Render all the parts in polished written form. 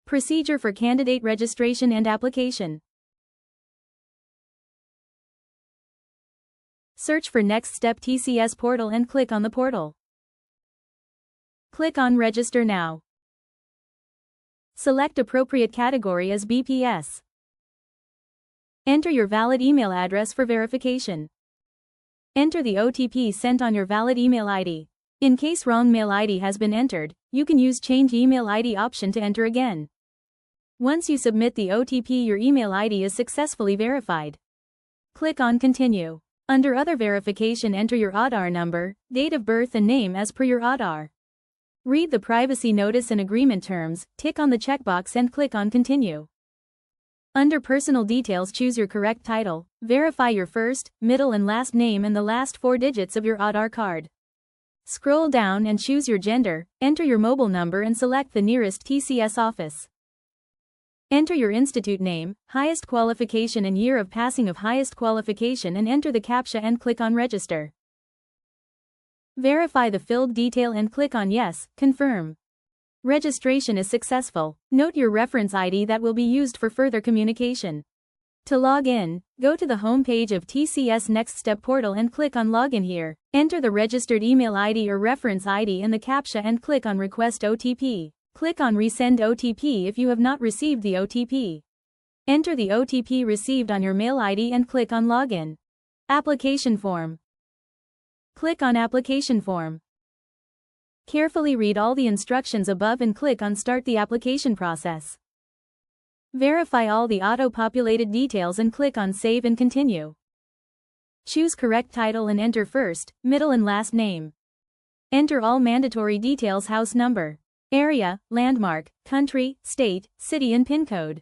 Procedure for candidate registration and application. Search for Next Step TCS portal and click on the portal. Click on Register Now. Select appropriate category as BPS. Enter your valid email address for verification. Enter the OTP sent on your valid email ID. In case wrong mail ID has been entered, you can use Change Email ID option to enter again. Once you submit the OTP, your email ID is successfully verified. Click on Continue. Under Other Verification, enter your Aadhaar number, date of birth and name as per your Aadhaar. Read the privacy notice and agreement terms, tick on the checkbox and click on Continue. Under Personal Details, choose your correct title, verify your first, middle and last name and the last 4 digits of your Aadhaar card. Scroll down and choose your gender, enter your mobile number and select the nearest TCS office. Enter your institute name, highest qualification and year of passing of highest qualification and enter the CAPTCHA and click on Register. Verify the filled detail and click on Yes, Confirm. Registration is successful. Note your reference ID that will be used for further communication. To log in, go to the home page of TCS Next Step portal and click on Login here. Enter the registered email ID or reference ID in the CAPTCHA and click on Request OTP. Click on Resend OTP if you have not received the OTP. Enter the OTP received on your mail ID and click on Login. Application form. Click on Application form. Carefully read all the instructions above and click on Start the application process. Verify all the auto-populated details and click on Save and Continue. Choose correct title and enter first, middle and last name. Enter all mandatory details: house number, area, landmark, country, state, city and PIN code.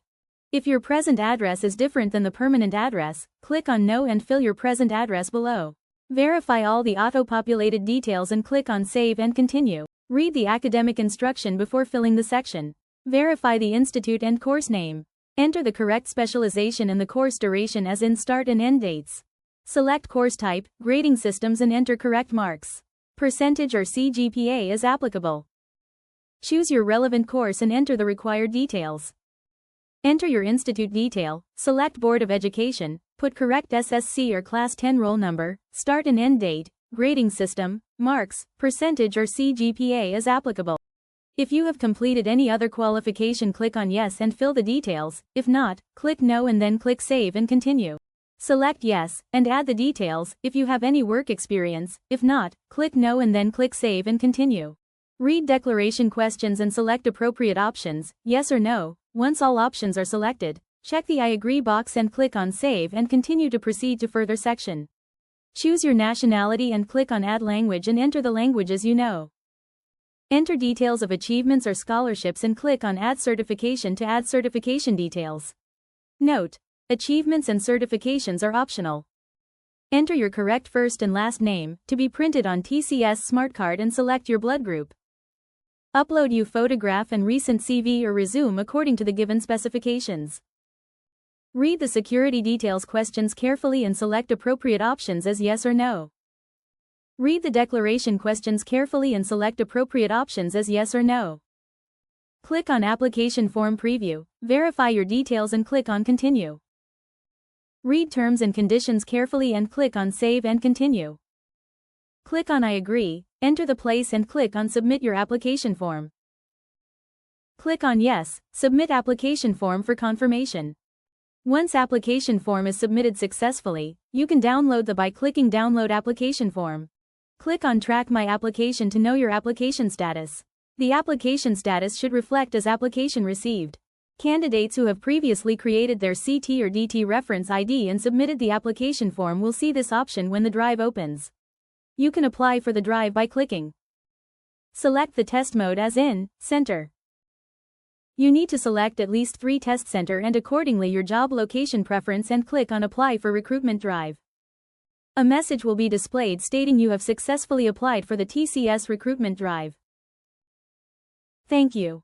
If your present address is different than the permanent address, click on No and fill your present address below. Verify all the auto-populated details and click on Save and Continue. Read the academic instruction before filling the section. Verify the institute and course name. Enter the correct specialization and the course duration as in start and end dates. Select course type, grading systems and enter correct marks. Percentage or CGPA is applicable. Choose your relevant course and enter the required details. Enter your institute detail, select Board of Education, put correct SSC or Class 10 roll number, start and end date, grading system, marks, percentage or CGPA is applicable. If you have completed any other qualification, click on Yes and fill the details. If not, click No and then click Save and Continue. Select Yes and add the details if you have any work experience. If not, click No and then click Save and Continue. Read declaration questions and select appropriate options, yes or no. Once all options are selected, check the I agree box and click on Save and Continue to proceed to further section. Choose your nationality and click on Add Language and enter the languages you know. Enter details of achievements or scholarships and click on Add Certification to add certification details. Note: achievements and certifications are optional. Enter your correct first and last name to be printed on TCS SmartCard and select your blood group. Upload your photograph and recent CV or resume according to the given specifications. Read the security details questions carefully and select appropriate options as yes or no. Read the declaration questions carefully and select appropriate options as yes or no. Click on Application Form Preview, verify your details and click on Continue. Read terms and conditions carefully and click on Save and Continue. Click on I agree, enter the place and click on Submit your application form. Click on Yes, submit application form for confirmation. Once application form is submitted successfully, you can download by clicking Download Application Form. Click on Track My Application to know your application status. The application status should reflect as application received. Candidates who have previously created their CT or DT reference ID and submitted the application form will see this option when the drive opens. You can apply for the drive by clicking. Select the test mode as in center. You need to select at least 3 test center and accordingly your job location preference and click on Apply for Recruitment Drive. A message will be displayed stating you have successfully applied for the TCS Recruitment Drive. Thank you.